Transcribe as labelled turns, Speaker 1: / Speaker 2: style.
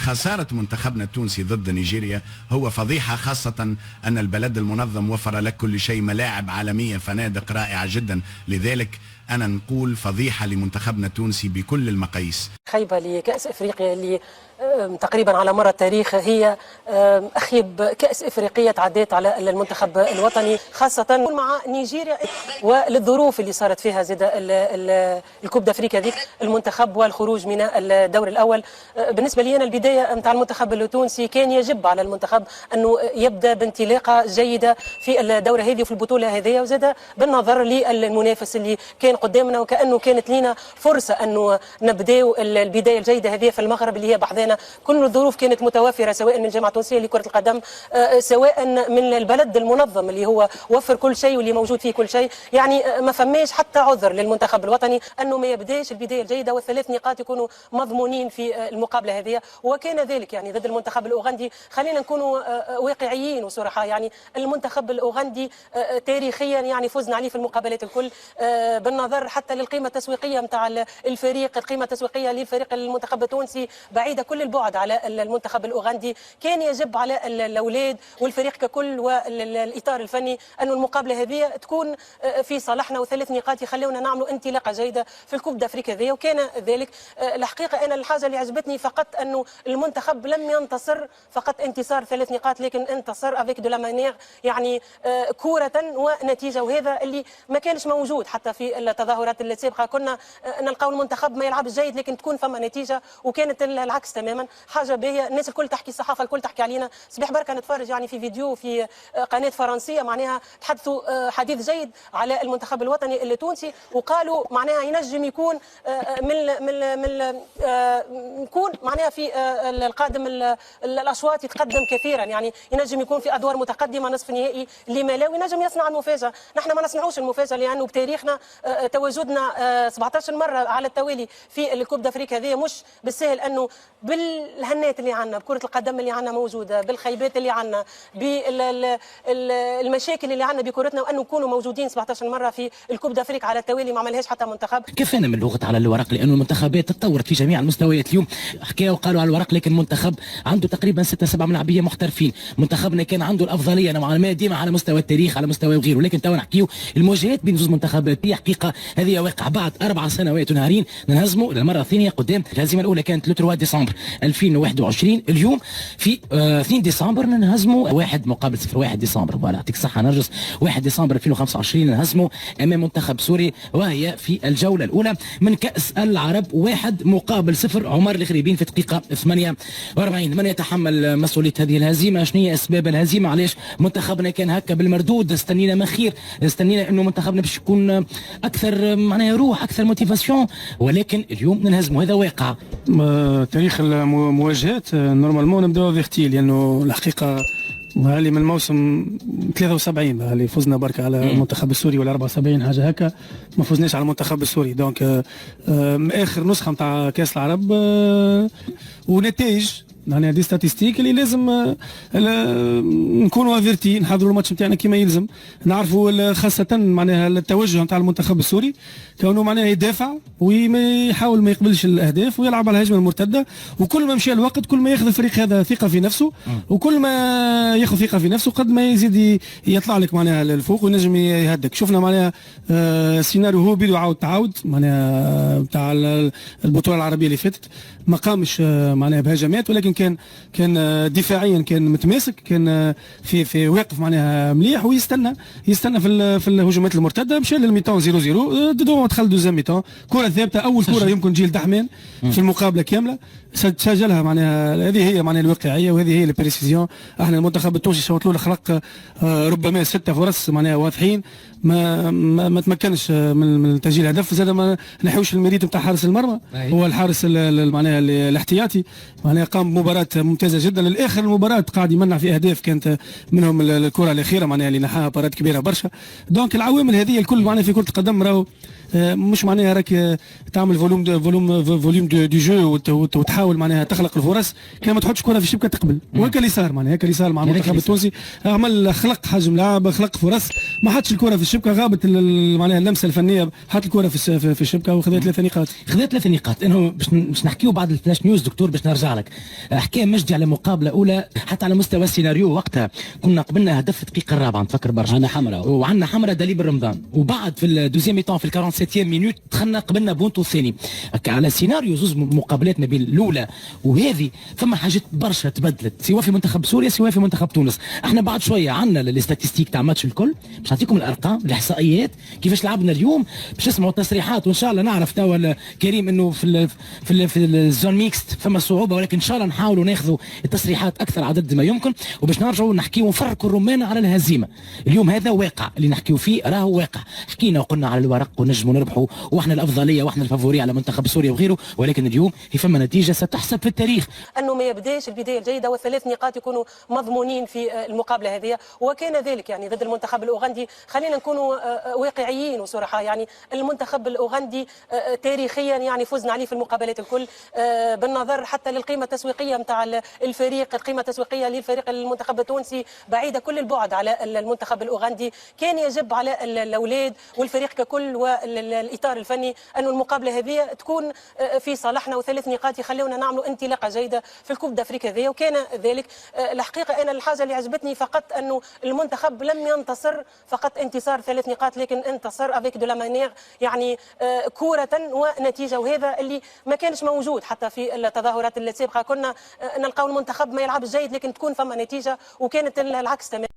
Speaker 1: خسارة منتخبنا التونسي ضد نيجيريا هو فضيحة، خاصة أن البلد المنظم وفر لك كل شيء، ملاعب عالمية، فنادق رائعة جدا. لذلك أنا نقول فضيحة لمنتخبنا التونسي بكل المقاييس.
Speaker 2: خيبة لكأس إفريقيا اللي تقريبا على مر التاريخ هي أخيب كأس إفريقية تعديت على المنتخب الوطني، خاصة مع نيجيريا وللظروف اللي صارت فيها زاد الكوب دافريكا ذيك المنتخب والخروج من الدور الأول. بالنسبة لي أنا البداية متاع المنتخب التونسي كان يجب على المنتخب أنه يبدأ بانطلاقة جيدة في الدورة هذه وفي البطولة هذه، وزاد بالنظر للمنافس اللي كان قدامنا، وكأنه كانت لنا فرصة أنه نبدأ البداية الجيدة هذه في المغرب اللي هي بحذانا. كل الظروف كانت متوفرة سواء من الجامعة التونسية لكرة القدم، سواء من البلد المنظم اللي هو وفر كل شيء واللي موجود فيه كل شيء. يعني ما فماش حتى عذر للمنتخب الوطني أنه ما يبداش البداية الجيدة والثلاث نقاط يكونوا مضمونين في المقابلة هذه، وكان ذلك يعني ضد المنتخب الأوغندي. خلينا نكونوا واقعيين وصراحة، يعني المنتخب الأوغندي تاريخيا يعني فزنا عليه في المقابلات الكل، بالنظر حتى للقيمة التسويقية متاع الفريق، القيمة التسويقية للفريق المنتخب التونسي بعيدة كل البعد على المنتخب الأوغندي. كان يجب على الأولاد والفريق ككل والإطار الفني أن المقابلة هذه تكون في صالحنا، وثلاث نقاط يخلونا نعملوا انطلاقة جيدة في الكوب دافريكا ذي، وكان ذلك. الحقيقة أنا الحاجة اللي عجبتني فقط أنه المنتخب لم ينتصر فقط انتصار ثلاث نقاط، لكن انتصر افيك دو لا مانيير، يعني كورة ونتيجة، وهذا اللي ما كانش موجود حتى في التظاهرات السابقة. كنا نلقاو المنتخب ما يلعبش جيد لكن تكون فما نتيجة، وكانت العكس تماما. حاجة باهية، الناس الكل تحكي، الصحافة الكل تحكي علينا. صباح بركة نتفرج يعني في فيديو في قناة فرنسية معناها تحدثوا حديث جيد على المنتخب الوطني التونسي، وقالوا معناها ينجم يكون يكون معناها في القادم الأصوات يتقدم كثيرا، يعني ينجم يكون في أدوار متقدمة، نصف نهائي لملاوي، ينجم يصنع المفاجأة. نحن ما نصنعوش المفاجأة لأنه بتاريخنا تواجدنا 17 مرة على التوالي في الكوب دافريكا هذه مش بالسهل، أنه بالهنات اللي عندنا، بكرة القدم اللي عندنا موجودة، بالخيبات اللي عندنا، بالمشاكل اللي عندنا بكرتنا، وأنه نكونوا موجودين 17 مرة في الكوب دافريكا على التوالي ما عملهاش حتى منتخب.
Speaker 3: كفانا من اللغة على الورق، لأنه المنتخبات تطورت في جميع المستويات. اليوم حكاية وقالوا على الورق، لكن المنتخب عنده تقريبا 6-7 ملاعبية محترفين. منتخبنا كان عنده الأفضلية نوعا ما ديما على مستوى التاريخ، على مستوى وغيره، لكن تو نحكيو المواجهات بين زوج منتخبات هي حقيقة هذه واقع بعد 4 سنوات ونهارين ننهزموا للمرة الثانية قدام. الهزيمة الأولى كانت 3 ديسمبر 2021، اليوم في 2 ديسمبر ننهزموا 1-0. 1 ديسمبر فوالا يعطيك الصحة نرجس، 1 ديسمبر 2025 ننهزموا أمام منتخب سوري، وهي في الجولة الأولى من كأس العرب 1-0. عمر الغريبين في دقيقة 48. من يتحمل مسؤولية هذه الهزيمة؟ شنو هي أسباب الهزيمة؟ علاش منتخبنا كان هكا بالمردود؟ استنينا ما خير، استنينا انه منتخبنا باش يكون اكثر معناها روح، اكثر موتيفاسيون، ولكن اليوم ننهزموا، هذا واقع.
Speaker 4: تاريخ المواجهات نورمالمون نبداو فيختي، لانه الحقيقه هالي من الموسم 73 هالي فزنا بركة على المنتخب السوري، ولا 74 حاجه هكا، ما فزناش على المنتخب السوري. دونك اخر نسخه نتاع كاس العرب ونتائج يعني دي ستاتيستيك اللي لازم نكونوا افيرتي، نحضروا الماتش نتاعنا كما يلزم، نعرفوا خاصه معناها التوجه نتاع المنتخب السوري كونه معناها يدافع ويحاول ما يقبلش الاهداف ويلعب على الهجمه المرتده، وكل ما مشى الوقت كل ما ياخذ الفريق هذا ثقه في نفسه، وكل ما ياخذ ثقه في نفسه قد ما يزيد يطلع لك معناها للفوق وينجم يهدك. شفنا معناها سيناريو هو بيدو عاود تعاود معناها بتاع البطوله العربيه اللي فاتت، ما قامش معناها بهجمات، ولكن كان دفاعيا كان متماسك، كان في واقف معناها مليح، ويستنى في الهجمات المرتده. مشى للميتون 0-0 دو دخل دوزيام ميتون، كره ثابته، اول كره يمكن تجي لدحمان في المقابله كامله سجلها. معناها هذه هي معناها الواقعيه، وهذه هي البريسيزيون. احنا المنتخب التونسي شوط له خلق ربما 6 فرص معناها واضحين، ما تمكنش من تسجيل هدف. زاد ما نحوش المريت نتاع حارس المرمى، هو الحارس معناها الاحتياطي، معناها قام بمباراه ممتازه جدا للاخر. المباراه قاعد يمنع في اهداف، كانت منهم الكره الاخيره معناها اللي نحاها مباراه كبيره برشا. دونك العوامل هذه الكل معناها في كره القدم راهو مش معناها راك تعمل فوليوم دو جو وتحاول معناها تخلق الفرص، كان ما تحطش كره في الشبكه تقبل. وهكا اللي صار معناها، هكا اللي صار مع المنتخب التونسي، عمل خلق حجم لعب، خلق فرص، ما حطش الكره في الشبكه، غابت معناها اللمسه الفنيه، حط الكره في الشبكه وخذت 3 نقاط.
Speaker 3: خذت 3 نقاط. انه باش نحكيو بعد بعد الفلاش نيوز دكتور باش نرجع لك. حكى مجدي على مقابله اولى حتى على مستوى السيناريو، وقتها كنا قبلنا هدف الدقيقه الرابعه نتفكر برشا،
Speaker 5: عندنا حمراء
Speaker 3: وعندنا حمراء دليل رمضان، وبعد في الدوزيام ميتون في ال 47 مينوت دخلنا قبلنا بونتو الثاني. على سيناريو زوز مقابلات ما بين الاولى وهذه فما حاجات برشا تبدلت، سواء في منتخب سوريا سواء في منتخب تونس. احنا بعد شويه عندنا الاستاتيستيك تاع ماتش الكل، باش نعطيكم الارقام الاحصائيات كيفاش لعبنا اليوم، باش نسمعوا التصريحات، وان شاء الله نعرف توا كريم انه في الزون ميكست فما صعوبه، ولكن ان شاء الله نحاولوا ناخذوا التصريحات اكثر عدد ما يمكن، وباش نرجعوا نحكيوا ونفرقوا الرمانه على الهزيمه. اليوم هذا واقع اللي نحكيوا فيه، راهو واقع. حكينا وقلنا على الورق ونجموا نربحوا واحنا الافضليه واحنا الفافوري على منتخب سوريا وغيره، ولكن اليوم هي فما نتيجه ستحسب في التاريخ.
Speaker 2: انه ما يبداش البدايه الجيده والثلاث نقاط يكونوا مضمونين في المقابله هذه، وكان ذلك يعني ضد المنتخب الاوغندي. خلينا نكونوا واقعيين وصراحه، يعني المنتخب الاوغندي تاريخيا يعني فزنا عليه في المقابلات الكل، بالنظر حتى للقيمه التسويقيه نتاع الفريق، القيمه التسويقيه للفريق المنتخب التونسي بعيده كل البعد على المنتخب الاوغندي. كان يجب على الاولاد والفريق ككل والاطار الفني انه المقابله هذه تكون في صالحنا، وثلاث نقاط يخلونا نعملوا انطلاقه جيده في الكوب دافريكا هذه، وكان ذلك. الحقيقه انا الحاجه اللي عجبتني فقط انه المنتخب لم ينتصر فقط انتصار ثلاث نقاط، لكن انتصر افيك دو لا مانيير، يعني كوره ونتيجه، وهذا اللي ما كانش موجود حتى في التظاهرات السابقه. كنا نلقاو المنتخب ما يلعبش جيد لكن تكون فما نتيجه، وكانت العكس تماما.